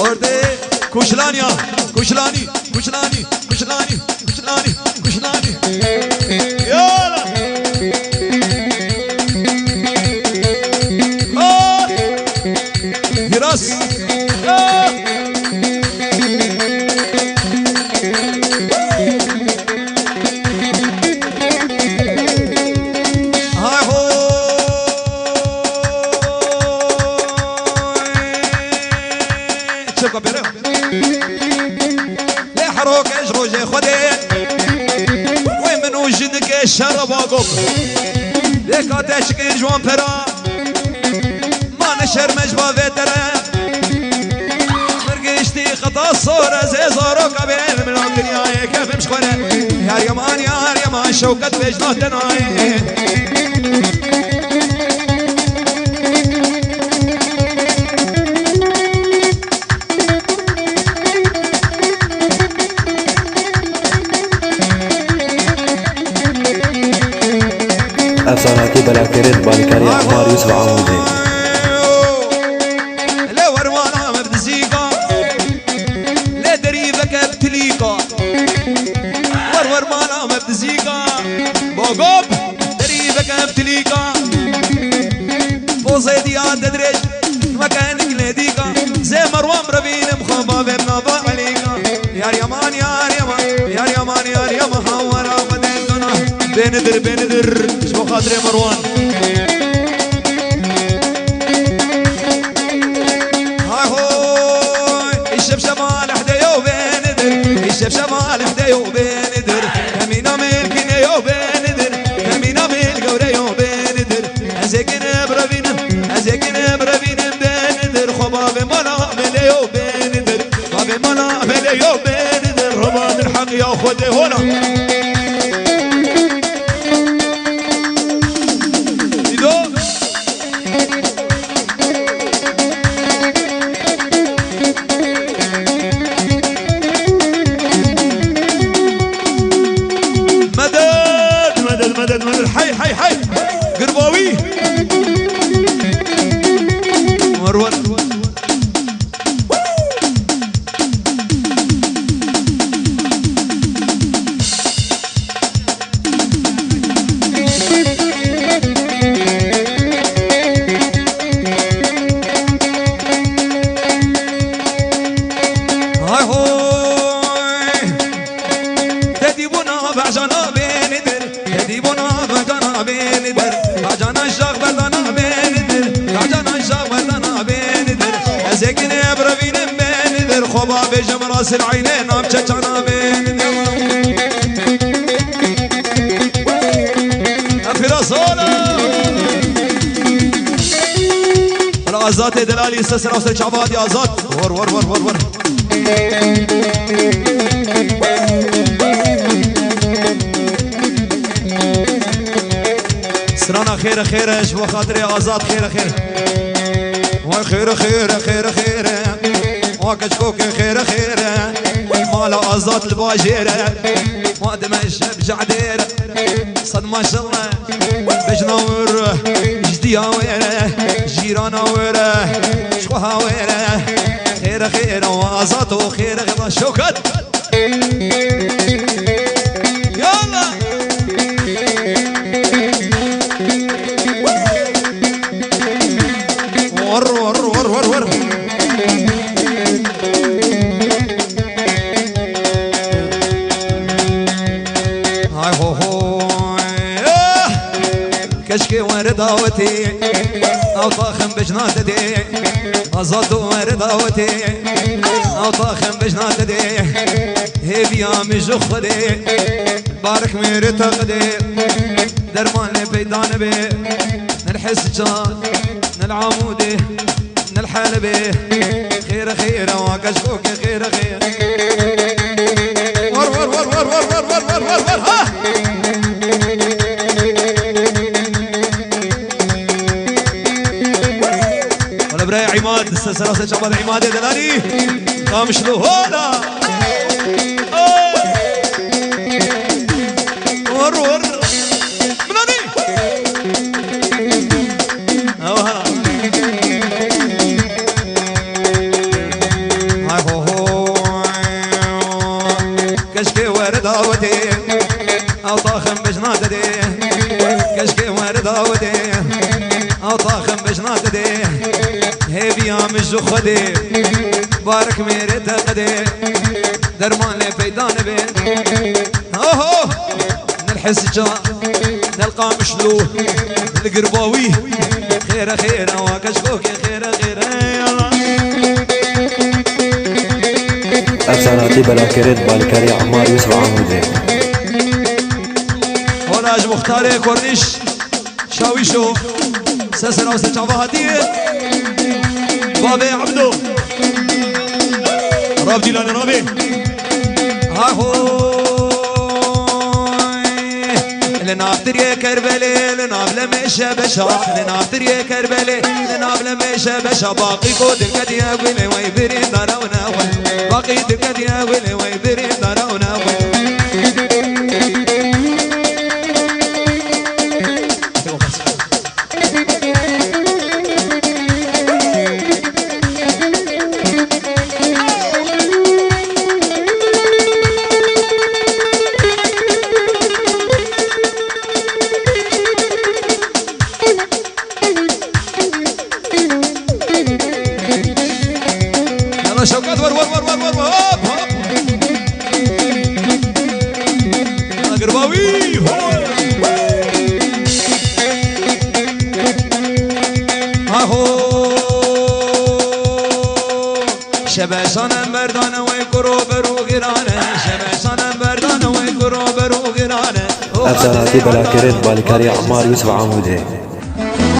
orada kuşlani ya kuşlani kuşlani kuşlani kuşlani kuşlani yala biraz شرب آقوم لکاتش که جوان پرا ما نشرمش با ویتره مرگشتی خطا صور از هزارو کبیر من دنیای کفمش خوره یار یمان شوکت بجناه دنای أفساناتي بلاكريت بالكاري أحمر يوسف عمودي لا وروانا مبدزيقا لا دريبك ابتليقا وروانا مبدزيقا بوقوب دريبك ابتليقا بوزيدي عاد دريج مكانك لديقا زي مروان ربين مخبا بابنا عليقا يا يمان حورا بديتنا بندر شبو خاطري مروان هاي هوي الشبشب على حدايو بندر الشبشب على حدايو بندر كمينا ملكنا يو بندر كمينا ملك وريو بندر ازيكن بربين بندر خباب ملا مليو بندر خباب ملا مليو بندر رباب الحق ياخذ هنا مدد حي قرباوي مروان هاي هوي تديبونا بعجانا بندر تديبونا بعجانا بندر بعجانا الشاق بردانا بندر بعجانا الشاق بردانا بندر ازيكن بربين بندر خبا بجم راس العينين ابجانا بندر افراسولا الازات دلالي استسر اوسر شعبادي ازات ور سرانا خير شبو خاطري ازات خير وخير وكشكوك خير مال ازات الباجيره وادم الشب جعديره صد ما شاء الله بجنور جديا ويره جيرانا ويره شوها ويره خير وازات وخير شوكت يلا ور هاي هو كشكي ورداوتي او طاخم بجناتدي ازاد ورداوتي او طاخم بجناتدي هي بيام جخدي بارك ميري تقدي درمان بيدان بي نلحس جان نلعمودي نلحلبي خير وكشكوك خير ور ها ولا براي عماد سلاسل شعبان عماد دلالي قام شلو هولا ور مناني جو خدي بارك ميري تقدي درمان لي فيدان بين اوه نلحس جا نلقى مشلو القرباوي خير خير وكشكوك خير خير يلا أفساناتي بلا كريت بالكاري عمار يوسف عمودي وراج مختاري كورنيش شاويشو سسرا وسجابة هدية بابي عبدو راب ديلان رابي هاهوي لنافتر يا كربلي لناب لمشى بشا لنافتر يا كربلي لناب لمشى بشا باقي قود الكد يا ويلي ويبري دارونا باقي الكد يا ويلي ويبري دارونا شوكات ور ور ور ور ور هوب هوب يا قرباوي هاهو شباشانا مردانا ويكرو برو غيرانا شباشانا مردانا ويكرو برو غيرانا أفساناتي بلا كريت بالكاري عمار يوسف عمودي